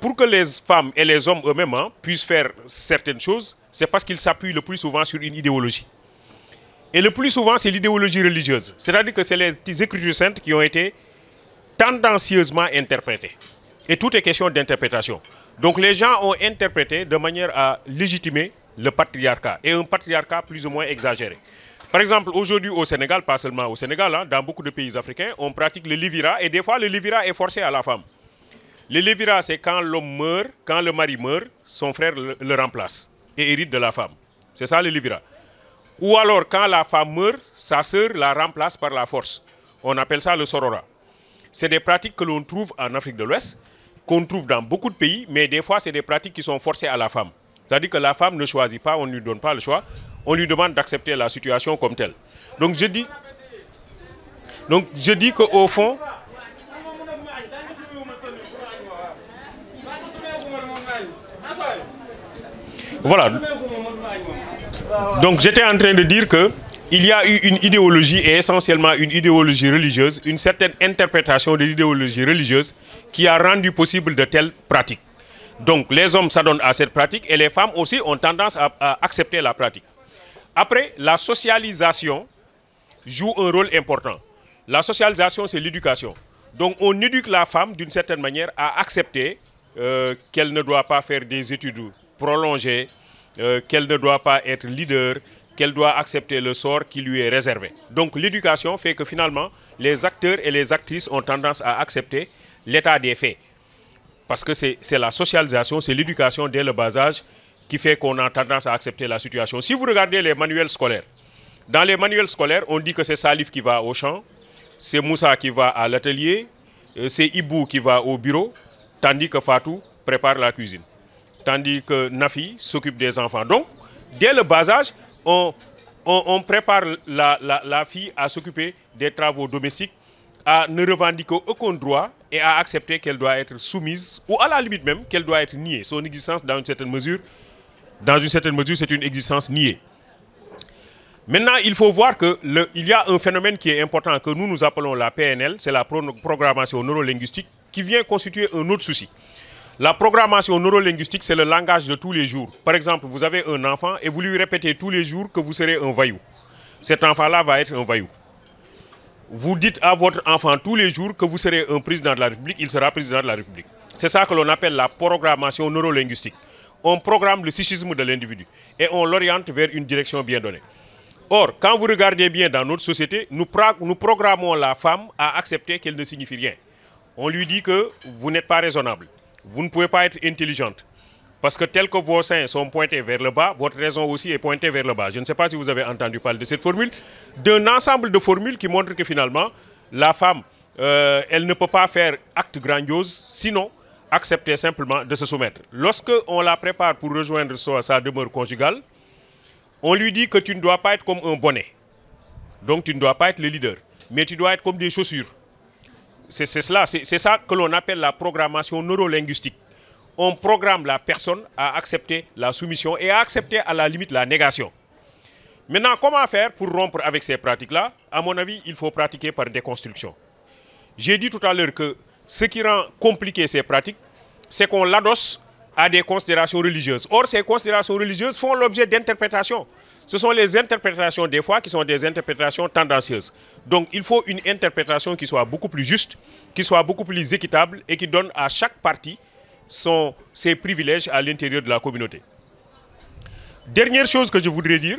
pour que les femmes et les hommes eux-mêmes puissent faire certaines choses, c'est parce qu'ils s'appuient le plus souvent sur une idéologie. Et le plus souvent, c'est l'idéologie religieuse. C'est-à-dire que c'est les Écritures saintes qui ont été tendancieusement interprétées. Et tout est question d'interprétation. Donc les gens ont interprété de manière à légitimer le patriarcat. Et un patriarcat plus ou moins exagéré. Par exemple, aujourd'hui au Sénégal, pas seulement au Sénégal, dans beaucoup de pays africains, on pratique le lévira. Et des fois, le lévira est forcé à la femme. Le lévira, c'est quand l'homme meurt, quand le mari meurt, son frère le remplace et hérite de la femme. C'est ça le lévira. Ou alors, quand la femme meurt, sa sœur la remplace par la force. On appelle ça le sorora. C'est des pratiques que l'on trouve en Afrique de l'Ouest, qu'on trouve dans beaucoup de pays, mais des fois, c'est des pratiques qui sont forcées à la femme. C'est-à-dire que la femme ne choisit pas, on ne lui donne pas le choix, on lui demande d'accepter la situation comme telle. Donc je dis qu'au fond, voilà. Donc j'étais en train de dire que il y a eu une idéologie, et essentiellement une idéologie religieuse, une certaine interprétation de l'idéologie religieuse qui a rendu possible de telles pratiques. Donc les hommes s'adonnent à cette pratique et les femmes aussi ont tendance à accepter la pratique. Après, la socialisation joue un rôle important. La socialisation, c'est l'éducation. Donc on éduque la femme d'une certaine manière à accepter qu'elle ne doit pas faire des études prolongées, qu'elle ne doit pas être leader, qu'elle doit accepter le sort qui lui est réservé. Donc l'éducation fait que finalement, les acteurs et les actrices ont tendance à accepter l'état des faits. Parce que c'est la socialisation, c'est l'éducation dès le bas âge qui fait qu'on a tendance à accepter la situation. Si vous regardez les manuels scolaires, dans les manuels scolaires, on dit que c'est Salif qui va au champ, c'est Moussa qui va à l'atelier, c'est Ibou qui va au bureau, tandis que Fatou prépare la cuisine. Tandis que Nafi s'occupe des enfants. Donc, dès le bas âge, on prépare la fille à s'occuper des travaux domestiques, à ne revendiquer aucun droit et à accepter qu'elle doit être soumise, ou à la limite même qu'elle doit être niée. Son existence, dans une certaine mesure, c'est une existence niée. Maintenant, il faut voir qu'il y a un phénomène qui est important que nous appelons la PNL, c'est la programmation neurolinguistique, qui vient constituer un autre souci. La programmation neurolinguistique, c'est le langage de tous les jours. Par exemple, vous avez un enfant et vous lui répétez tous les jours que vous serez un voyou. Cet enfant-là va être un voyou. Vous dites à votre enfant tous les jours que vous serez un président de la République, il sera président de la République. C'est ça que l'on appelle la programmation neurolinguistique. On programme le psychisme de l'individu et on l'oriente vers une direction bien donnée. Or, quand vous regardez bien dans notre société, nous programmons la femme à accepter qu'elle ne signifie rien. On lui dit que vous n'êtes pas raisonnable, vous ne pouvez pas être intelligente. Parce que tel que vos seins sont pointés vers le bas, votre raison aussi est pointée vers le bas. Je ne sais pas si vous avez entendu parler de cette formule. D'un ensemble de formules qui montrent que finalement, la femme, elle ne peut pas faire acte grandiose, sinon accepter simplement de se soumettre. Lorsque on la prépare pour rejoindre sa demeure conjugale, on lui dit que tu ne dois pas être comme un bonnet. Donc tu ne dois pas être le leader, mais tu dois être comme des chaussures. C'est ça que l'on appelle la programmation neurolinguistique. On programme la personne à accepter la soumission et à accepter à la limite la négation. Maintenant, comment faire pour rompre avec ces pratiques-là? À mon avis, il faut pratiquer par déconstruction. J'ai dit tout à l'heure que ce qui rend compliqué ces pratiques, c'est qu'on l'adosse à des considérations religieuses. Or, ces considérations religieuses font l'objet d'interprétations. Ce sont les interprétations des fois qui sont des interprétations tendancieuses. Donc, il faut une interprétation qui soit beaucoup plus juste, qui soit beaucoup plus équitable et qui donne à chaque partie ses privilèges à l'intérieur de la communauté. Dernière chose que je voudrais dire,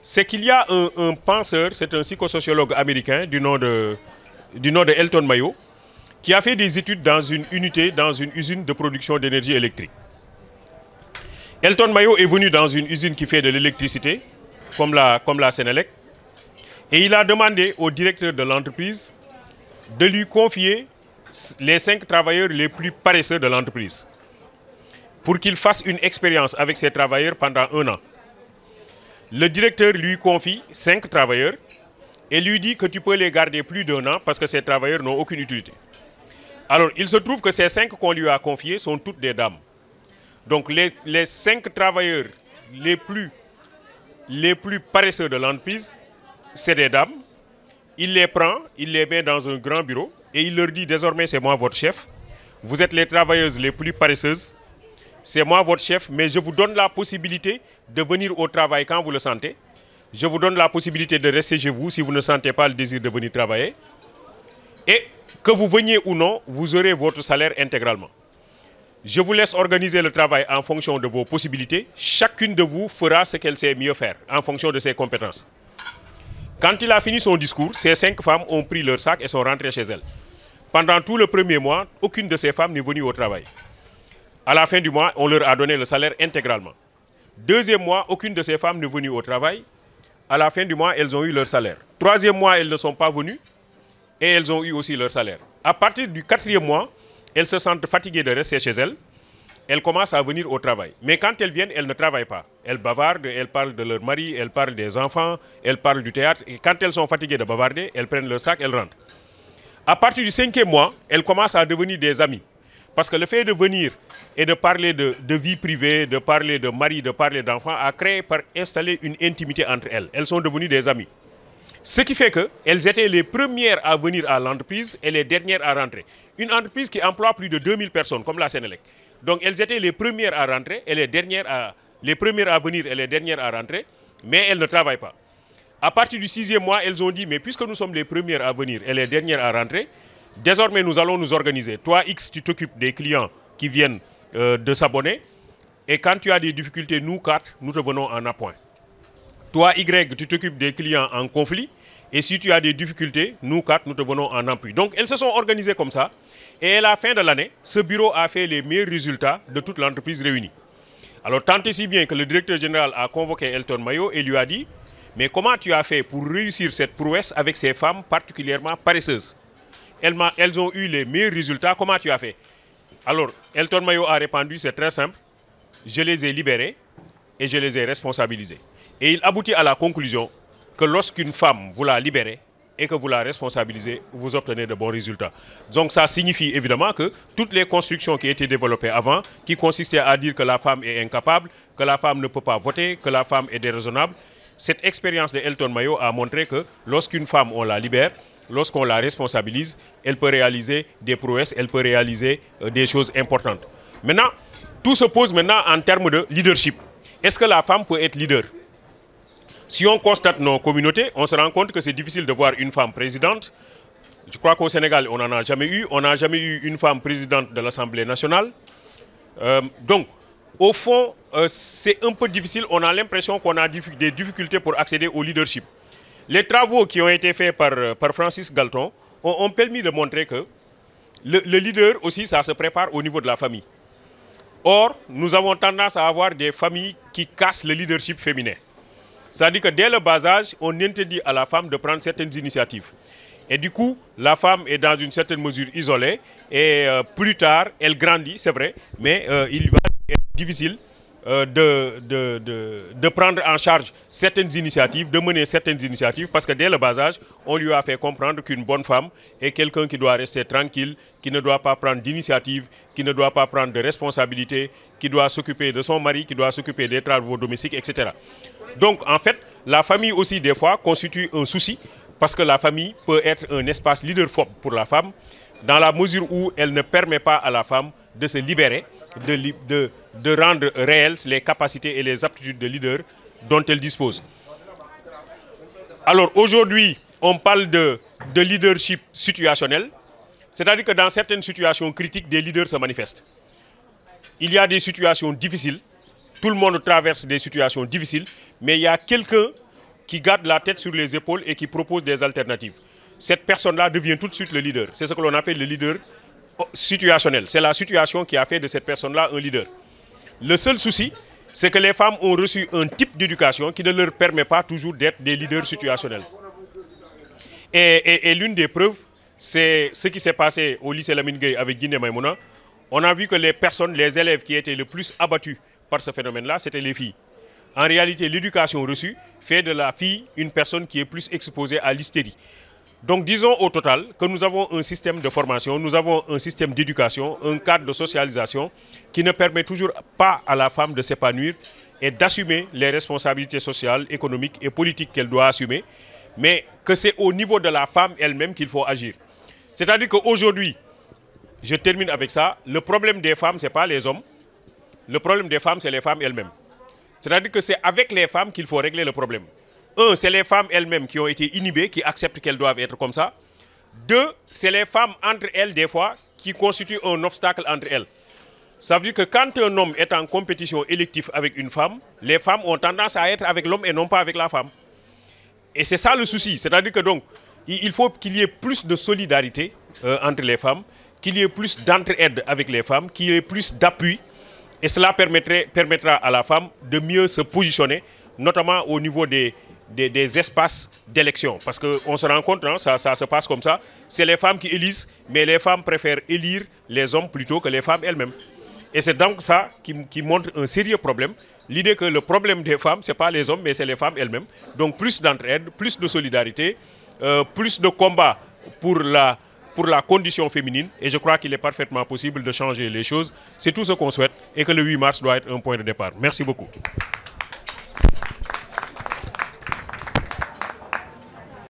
c'est qu'il y a un penseur, c'est un psychosociologue américain du nom de Elton Mayo, qui a fait des études dans une usine de production d'énergie électrique. Elton Mayo est venu dans une usine qui fait de l'électricité, comme la Sénélec, et il a demandé au directeur de l'entreprise de lui confier les 5 travailleurs les plus paresseux de l'entreprise pour qu'il fasse une expérience avec ces travailleurs pendant 1 an. Le directeur lui confie 5 travailleurs et lui dit que tu peux les garder plus d'1 an parce que ces travailleurs n'ont aucune utilité. Alors, il se trouve que ces 5 qu'on lui a confiés sont toutes des dames. Donc, les 5 travailleurs les plus paresseux de l'entreprise, c'est des dames. Il les prend, il les met dans un grand bureau et il leur dit désormais c'est moi votre chef. vous êtes les travailleuses les plus paresseuses, c'est moi votre chef, mais je vous donne la possibilité de venir au travail quand vous le sentez. Je vous donne la possibilité de rester chez vous si vous ne sentez pas le désir de venir travailler. Et que vous veniez ou non, vous aurez votre salaire intégralement. Je vous laisse organiser le travail en fonction de vos possibilités. Chacune de vous fera ce qu'elle sait mieux faire en fonction de ses compétences. Quand il a fini son discours, ces 5 femmes ont pris leur sac et sont rentrées chez elles. Pendant tout le premier mois, aucune de ces femmes n'est venue au travail. À la fin du mois, on leur a donné le salaire intégralement. Deuxième mois, aucune de ces femmes n'est venue au travail. À la fin du mois, elles ont eu leur salaire. Troisième mois, elles ne sont pas venues et elles ont eu aussi leur salaire. À partir du 4e mois, elles se sentent fatiguées de rester chez elles. Elles commencent à venir au travail. Mais quand elles viennent, elles ne travaillent pas. Elles bavardent, elles parlent de leur mari, elles parlent des enfants, elles parlent du théâtre. Et quand elles sont fatiguées de bavarder, elles prennent leur sac, elles rentrent. À partir du 5e mois, elles commencent à devenir des amis. Parce que le fait de venir et de parler de vie privée, de parler de mari, de parler d'enfants, a créé par installer une intimité entre elles. Elles sont devenues des amies. Ce qui fait qu'elles étaient les premières à venir à l'entreprise et les dernières à rentrer. Une entreprise qui emploie plus de 2000 personnes, comme la Sénélec. Donc elles étaient les premières à rentrer et les premières à venir et les dernières à rentrer, mais elles ne travaillent pas. À partir du 6e mois, elles ont dit, mais puisque nous sommes les premières à venir et les dernières à rentrer, désormais nous allons nous organiser. Toi, X, tu t'occupes des clients qui viennent de s'abonner, et quand tu as des difficultés, nous 4, nous te venons en appoint. Toi, Y, tu t'occupes des clients en conflit, et si tu as des difficultés, nous 4, nous te venons en appui. Donc elles se sont organisées comme ça, et à la fin de l'année, ce bureau a fait les meilleurs résultats de toute l'entreprise réunie. Alors tant et si bien que le directeur général a convoqué Elton Mayo et lui a dit, mais comment tu as fait pour réussir cette prouesse avec ces femmes particulièrement paresseuses? Elles ont eu les meilleurs résultats, comment tu as fait? Alors, Elton Mayo a répondu, c'est très simple, je les ai libérées et je les ai responsabilisées. Et il aboutit à la conclusion que lorsqu'une femme vous la libérez et que vous la responsabilisez, vous obtenez de bons résultats. Donc ça signifie évidemment que toutes les constructions qui étaient développées avant, qui consistaient à dire que la femme est incapable, que la femme ne peut pas voter, que la femme est déraisonnable, cette expérience de Elton Mayo a montré que lorsqu'une femme, on la libère, lorsqu'on la responsabilise, elle peut réaliser des prouesses, elle peut réaliser des choses importantes. Maintenant, tout se pose maintenant en termes de leadership. Est-ce que la femme peut être leader? Si on constate nos communautés, on se rend compte que c'est difficile de voir une femme présidente. Je crois qu'au Sénégal, on n'en a jamais eu. On n'a jamais eu une femme présidente de l'Assemblée nationale. Donc, au fond, c'est un peu difficile. On a l'impression qu'on a des difficultés pour accéder au leadership. Les travaux qui ont été faits par Francis Galton ont permis de montrer que le leader aussi, ça se prépare au niveau de la famille. Or, nous avons tendance à avoir des familles qui cassent le leadership féminin. C'est-à-dire que dès le bas âge, on interdit à la femme de prendre certaines initiatives. Et du coup, la femme est dans une certaine mesure isolée. Et plus tard, elle grandit, c'est vrai, mais il va être difficile de prendre en charge certaines initiatives, de mener certaines initiatives, parce que dès le bas âge, on lui a fait comprendre qu'une bonne femme est quelqu'un qui doit rester tranquille, qui ne doit pas prendre d'initiative, qui ne doit pas prendre de responsabilité, qui doit s'occuper de son mari, qui doit s'occuper des travaux domestiques, etc. Donc, en fait, la famille aussi, des fois, constitue un souci, parce que la famille peut être un espace leadership pour la femme, dans la mesure où elle ne permet pas à la femme de se libérer, de rendre réelles les capacités et les aptitudes de leader dont elle dispose. Alors, aujourd'hui, on parle de leadership situationnel, c'est-à-dire que dans certaines situations critiques, des leaders se manifestent. Il y a des situations difficiles. Tout le monde traverse des situations difficiles, mais il y a quelqu'un qui garde la tête sur les épaules et qui propose des alternatives. Cette personne-là devient tout de suite le leader. C'est ce que l'on appelle le leader situationnel. C'est la situation qui a fait de cette personne-là un leader. Le seul souci, c'est que les femmes ont reçu un type d'éducation qui ne leur permet pas toujours d'être des leaders situationnels. Et l'une des preuves, c'est ce qui s'est passé au lycée Lamine Gueye avec Guinée Maïmouna. On a vu que les élèves qui étaient le plus abattus par ce phénomène-là, c'était les filles. En réalité, l'éducation reçue fait de la fille une personne qui est plus exposée à l'hystérie. Donc disons au total que nous avons un système de formation, nous avons un système d'éducation, un cadre de socialisation qui ne permet toujours pas à la femme de s'épanouir et d'assumer les responsabilités sociales, économiques et politiques qu'elle doit assumer, mais que c'est au niveau de la femme elle-même qu'il faut agir. C'est-à-dire qu'aujourd'hui, je termine avec ça, le problème des femmes, ce n'est pas les hommes. Le problème des femmes, c'est les femmes elles-mêmes. C'est-à-dire que c'est avec les femmes qu'il faut régler le problème. Un, c'est les femmes elles-mêmes qui ont été inhibées, qui acceptent qu'elles doivent être comme ça. Deux, c'est les femmes entre elles, des fois, qui constituent un obstacle entre elles. Ça veut dire que quand un homme est en compétition élective avec une femme, les femmes ont tendance à être avec l'homme et non pas avec la femme. Et c'est ça le souci. C'est-à-dire que donc, il faut qu'il y ait plus de solidarité entre les femmes, qu'il y ait plus d'entraide avec les femmes, qu'il y ait plus d'appui. Et cela permettra à la femme de mieux se positionner, notamment au niveau des espaces d'élection. Parce qu'on se rend compte, hein, ça se passe comme ça. C'est les femmes qui élisent, mais les femmes préfèrent élire les hommes plutôt que les femmes elles-mêmes. Et c'est donc ça qui montre un sérieux problème. L'idée que le problème des femmes, ce n'est pas les hommes, mais c'est les femmes elles-mêmes. Donc plus d'entraide, plus de solidarité, plus de combat pour la condition féminine. Et je crois qu'il est parfaitement possible de changer les choses. C'est tout ce qu'on souhaite et que le 8 mars doit être un point de départ. Merci beaucoup.